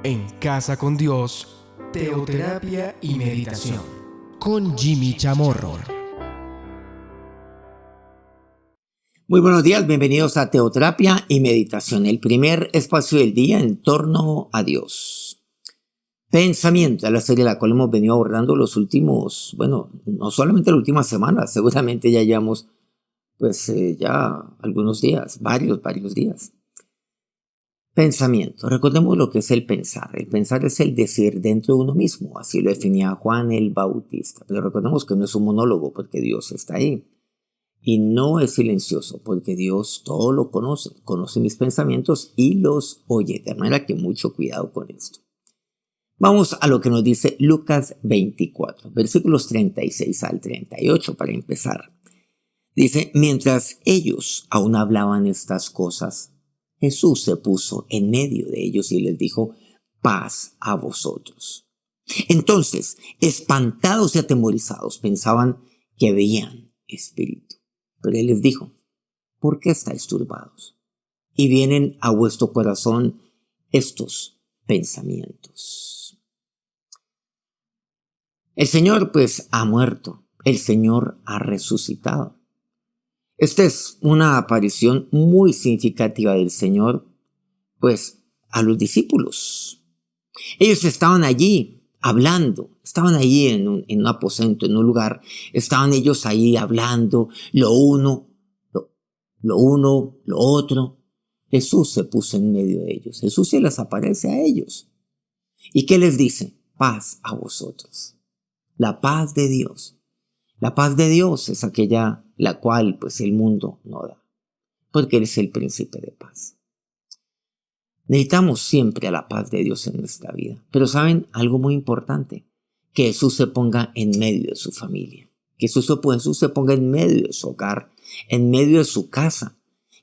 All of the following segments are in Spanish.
En Casa con Dios, teoterapia y meditación. Con Jimmy Chamorro. Muy buenos días, bienvenidos a Teoterapia y Meditación, el primer espacio del día en torno a Dios. Pensamiento, es la serie a la cual hemos venido abordando los últimos, no solamente la última semana, seguramente ya llevamos ya algunos días, varios días. Pensamiento, recordemos lo que es el pensar. El pensar es el decir dentro de uno mismo, así lo definía Juan el Bautista. Pero recordemos que no es un monólogo porque Dios está ahí. Y no es silencioso porque Dios todo lo conoce mis pensamientos y los oye. De manera que mucho cuidado con esto. Vamos a lo que nos dice Lucas 24, versículos 36 al 38 para empezar. Dice, mientras ellos aún hablaban estas cosas, Jesús se puso en medio de ellos y les dijo, paz a vosotros. Entonces, espantados y atemorizados, pensaban que veían espíritu. Pero él les dijo, ¿por qué estáis turbados? Y vienen a vuestro corazón estos pensamientos. El Señor ha muerto, el Señor ha resucitado. Esta es una aparición muy significativa del Señor, a los discípulos. Ellos estaban allí hablando, estaban allí en un aposento, en un lugar, estaban ellos ahí hablando, lo uno, lo otro. Jesús se puso en medio de ellos, Jesús se les aparece a ellos. ¿Y qué les dice? Paz a vosotros. La paz de Dios. La paz de Dios es aquella la cual el mundo no da, porque Él es el príncipe de paz. Necesitamos siempre a la paz de Dios en nuestra vida, pero ¿saben algo muy importante? Que Jesús se ponga en medio de su familia, que Jesús se ponga en medio de su hogar, en medio de su casa,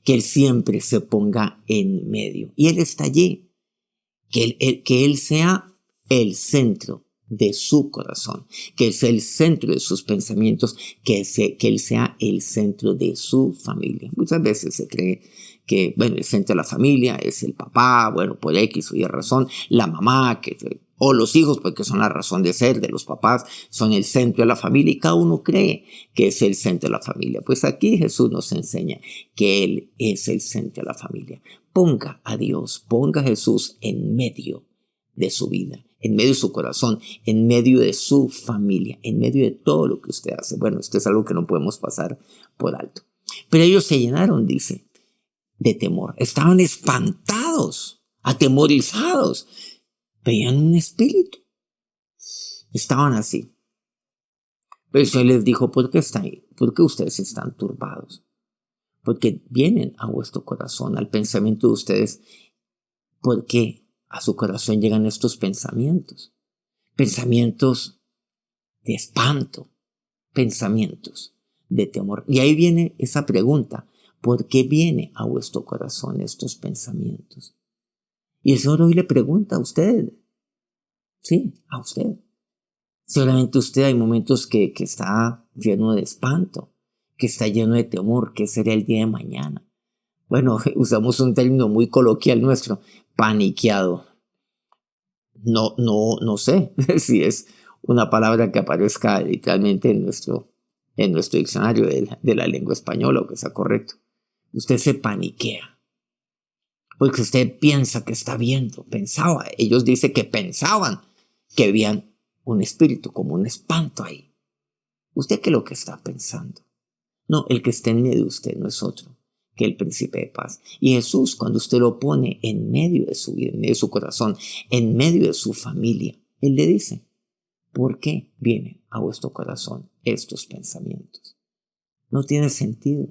que Él siempre se ponga en medio. Y Él está allí, que Él sea el centro de su corazón, que es el centro de sus pensamientos, que Él sea el centro de su familia. Muchas veces se cree que, el centro de la familia es el papá, por X o Y razón, la mamá, o los hijos, porque son la razón de ser de los papás, son el centro de la familia y cada uno cree que es el centro de la familia. Aquí Jesús nos enseña que Él es el centro de la familia. Ponga a Dios, ponga a Jesús en medio de su vida, en medio de su corazón, en medio de su familia, en medio de todo lo que usted hace. Esto es algo que no podemos pasar por alto. Pero ellos se llenaron, dice, de temor. Estaban espantados, atemorizados. Veían un espíritu. Estaban así. Pero el Señor les dijo, ¿por qué están ahí? ¿Por qué ustedes están turbados? Porque vienen a vuestro corazón, al pensamiento de ustedes, porque a su corazón llegan estos pensamientos de espanto, pensamientos de temor. Y ahí viene esa pregunta, ¿por qué viene a vuestro corazón estos pensamientos? Y el Señor hoy le pregunta a usted, sí, a usted. Seguramente usted hay momentos que está lleno de espanto, que está lleno de temor, que será el día de mañana. Usamos un término muy coloquial nuestro, paniqueado. No sé si es una palabra que aparezca literalmente en nuestro diccionario de la lengua española o que sea correcto. Usted se paniquea porque usted piensa que está viendo, ellos dicen que pensaban que veían un espíritu, como un espanto ahí. ¿Usted qué es lo que está pensando? No, el que está en medio de usted no es otro que el príncipe de paz. Y Jesús, cuando usted lo pone en medio de su vida, en medio de su corazón, en medio de su familia, Él le dice, ¿por qué vienen a vuestro corazón estos pensamientos? No tiene sentido,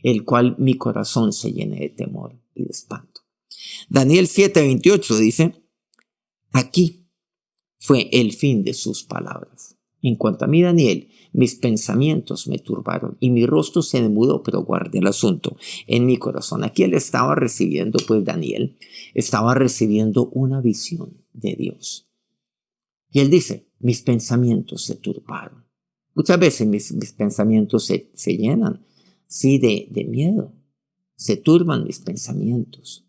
el cual mi corazón se llene de temor y de espanto. Daniel 7:28 dice, aquí fue el fin de sus palabras. En cuanto a mí, Daniel, mis pensamientos me turbaron y mi rostro se demudó, pero guardé el asunto en mi corazón. Aquí él estaba recibiendo, Daniel estaba recibiendo una visión de Dios. Y él dice, mis pensamientos se turbaron. Muchas veces mis pensamientos se llenan, sí, de miedo. Se turban mis pensamientos.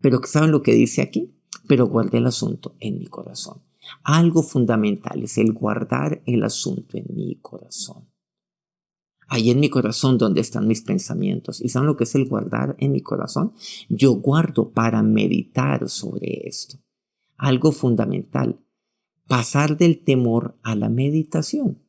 Pero ¿saben lo que dice aquí? pero guardé el asunto en mi corazón. Algo fundamental es el guardar el asunto en mi corazón. Ahí en mi corazón donde están mis pensamientos. ¿Y saben lo que es el guardar en mi corazón? Yo guardo para meditar sobre esto. Algo fundamental. Pasar del temor a la meditación.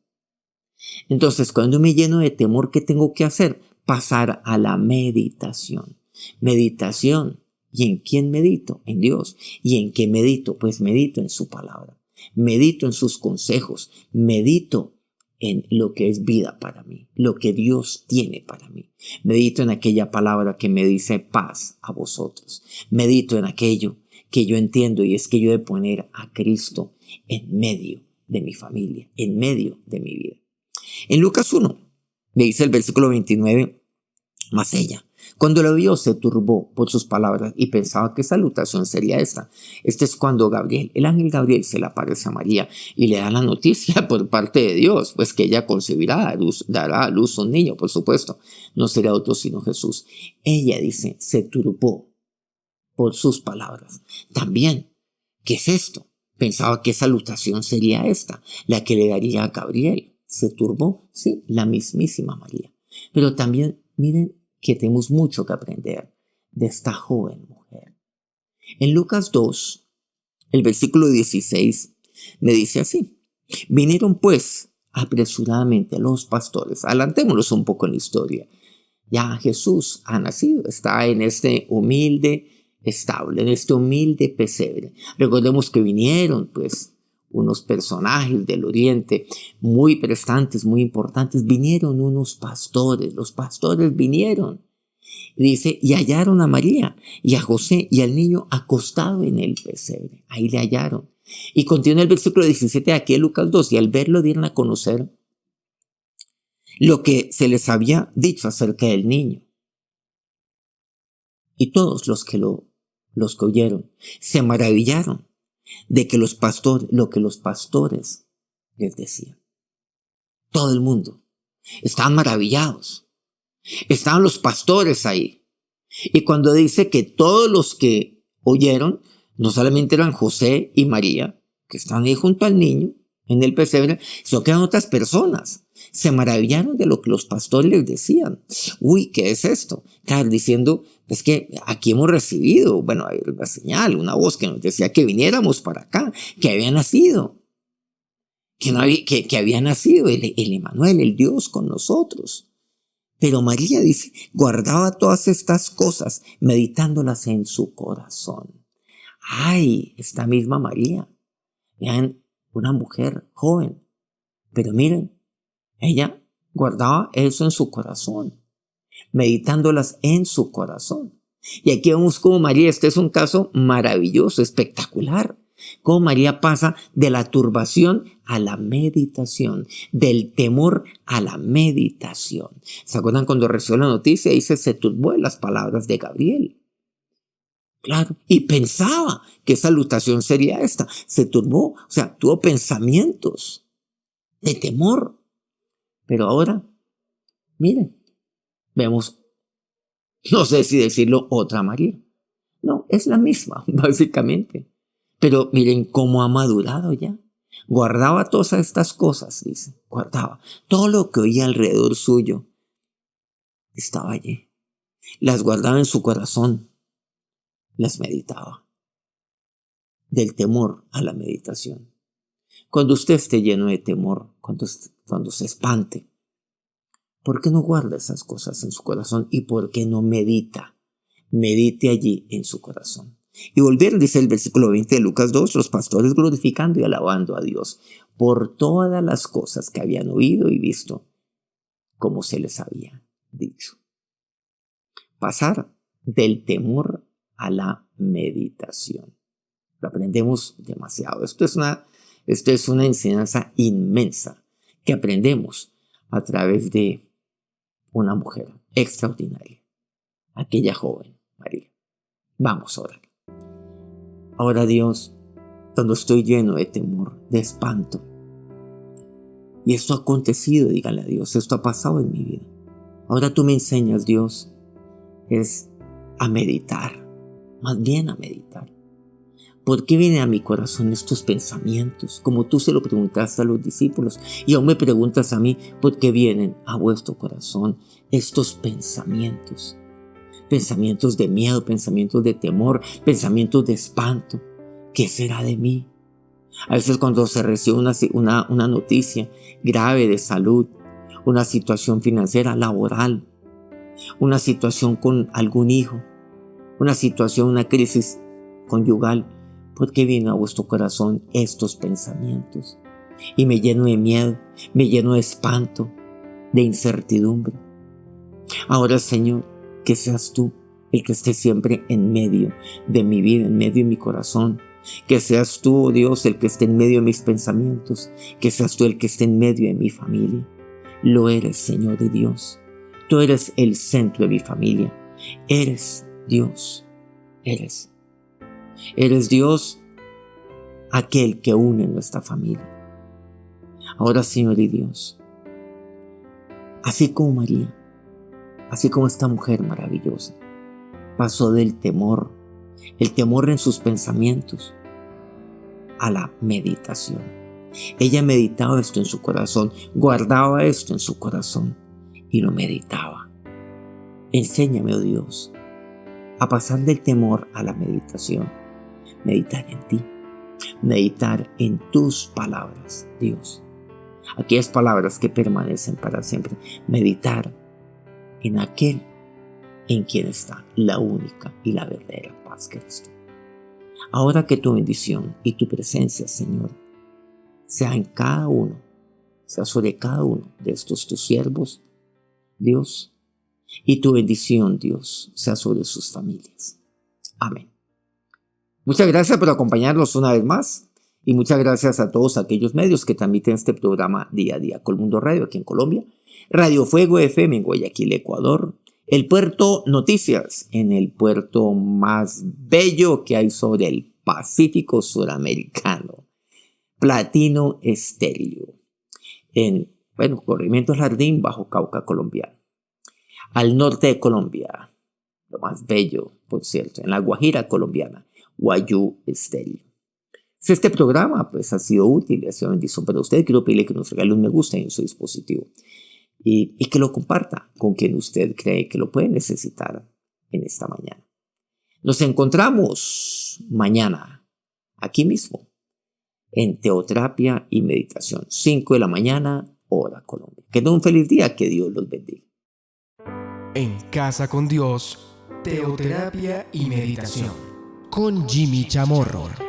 Entonces, cuando me lleno de temor, ¿qué tengo que hacer? Pasar a la meditación. Meditación. ¿Y en quién medito? En Dios. ¿Y en qué medito? Pues medito en su palabra. Medito en sus consejos. Medito en lo que es vida para mí, lo que Dios tiene para mí. Medito en aquella palabra que me dice paz a vosotros. Medito en aquello que yo entiendo, y es que yo he de poner a Cristo en medio de mi familia, en medio de mi vida. En Lucas 1, le dice el versículo 29, mas ella, cuando lo vio, se turbó por sus palabras y pensaba qué salutación sería esta. Este es cuando el ángel Gabriel se le aparece a María y le da la noticia por parte de Dios, pues que ella concebirá, dará a luz un niño, por supuesto, no será otro sino Jesús. Ella dice, se turbó por sus palabras. También, ¿qué es esto? Pensaba qué salutación sería esta, la que le daría a Gabriel. Se turbó, sí, la mismísima María. Pero también, miren, que tenemos mucho que aprender de esta joven mujer. En Lucas 2, el versículo 16, me dice así: vinieron pues apresuradamente los pastores. Adelantémonos un poco en la historia. Ya Jesús ha nacido, está en este humilde establo, en este humilde pesebre. Recordemos que vinieron pues unos personajes del oriente muy prestantes, muy importantes. Vinieron unos pastores, los pastores vinieron. Dice, y hallaron a María y a José y al niño acostado en el pesebre. Ahí le hallaron. Y continúa el versículo 17 de aquí de Lucas 2, y al verlo dieron a conocer lo que se les había dicho acerca del niño. Y todos los que oyeron se maravillaron de que lo que los pastores les decían. Todo el mundo estaban maravillados. Estaban los pastores ahí. Y cuando dice que todos los que oyeron, no solamente eran José y María, que estaban ahí junto al niño en el pesebre, sino que eran otras personas. Se maravillaron de lo que los pastores les decían. Uy, ¿qué es esto? Claro, diciendo, es que aquí hemos recibido, bueno, una señal, una voz que nos decía que viniéramos para acá, que había nacido, que había nacido el Emmanuel, el Dios con nosotros. Pero María dice, guardaba todas estas cosas, meditándolas en su corazón. Ay, esta misma María, vean, una mujer joven, pero miren, ella guardaba eso en su corazón, meditándolas en su corazón. Y aquí vemos cómo María, este es un caso maravilloso, espectacular. Cómo María pasa de la turbación a la meditación, del temor a la meditación. ¿Se acuerdan cuando recibió la noticia? Dice, se turbó en las palabras de Gabriel. Claro, y pensaba qué salutación sería esta. Se turbó, o sea, tuvo pensamientos de temor. Pero ahora, miren, vemos, no sé si decirlo, otra María. No, es la misma, básicamente. Pero miren cómo ha madurado ya. Guardaba todas estas cosas, dice. Guardaba. Todo lo que oía alrededor suyo estaba allí. Las guardaba en su corazón. Las meditaba. Del temor a la meditación. Cuando usted esté lleno de temor, cuando se espante, ¿por qué no guarda esas cosas en su corazón? ¿Y por qué no medita? Medite allí en su corazón. Y volvieron, dice el versículo 20 de Lucas 2, los pastores glorificando y alabando a Dios por todas las cosas que habían oído y visto, como se les había dicho. Pasar del temor a la meditación. Lo aprendemos demasiado. Esto es una enseñanza inmensa que aprendemos a través de una mujer extraordinaria, aquella joven María. Vamos a orar. Ahora, Dios, cuando estoy lleno de temor, de espanto, y esto ha acontecido, díganle a Dios, esto ha pasado en mi vida. Ahora tú me enseñas, Dios, es a meditar, más bien a meditar. ¿Por qué vienen a mi corazón estos pensamientos? Como tú se lo preguntaste a los discípulos y aún me preguntas a mí, ¿por qué vienen a vuestro corazón estos pensamientos? Pensamientos de miedo, pensamientos de temor, pensamientos de espanto. ¿Qué será de mí? A veces cuando se recibe una noticia grave de salud, una situación financiera, laboral, una situación con algún hijo, una situación, una crisis conyugal, ¿por qué vienen a vuestro corazón estos pensamientos? Y me lleno de miedo, me lleno de espanto, de incertidumbre. Ahora, Señor, que seas tú el que esté siempre en medio de mi vida, en medio de mi corazón. Que seas tú, oh Dios, el que esté en medio de mis pensamientos. Que seas tú el que esté en medio de mi familia. Lo eres, Señor de Dios. Tú eres el centro de mi familia. Eres Dios. Eres Dios, aquel que une nuestra familia. Ahora, Señor y Dios, así como María, así como esta mujer maravillosa, pasó del temor, el temor en sus pensamientos, a la meditación. Ella meditaba esto en su corazón, guardaba esto en su corazón y lo meditaba. Enséñame, oh Dios, a pasar del temor a la meditación. Meditar en ti, meditar en tus palabras, Dios. Aquellas palabras que permanecen para siempre. Meditar en aquel en quien está la única y la verdadera paz que eres tú. Ahora que tu bendición y tu presencia, Señor, sea en cada uno, sea sobre cada uno de estos tus siervos, Dios, y tu bendición, Dios, sea sobre sus familias. Amén. Muchas gracias por acompañarnos una vez más y muchas gracias a todos aquellos medios que transmiten este programa día a día. Colmundo Radio aquí en Colombia, Radio Fuego FM en Guayaquil, Ecuador, El Puerto Noticias en el puerto más bello que hay sobre el Pacífico Suramericano, Platino Estéreo, en, Corregimiento Jardín, Bajo Cauca, colombiano. Al norte de Colombia, lo más bello, por cierto, en la Guajira colombiana, Guayú Estéreo. Si este programa ha sido útil y ha sido bendición para usted, quiero pedirle que nos regale un me gusta en su dispositivo y que lo comparta con quien usted cree que lo puede necesitar en esta mañana. Nos encontramos mañana, aquí mismo, en Teoterapia y Meditación, 5 de la mañana, hora Colombia. Que tengan un feliz día, que Dios los bendiga. En Casa con Dios, Teoterapia y Meditación, con Jimmy Chamorro.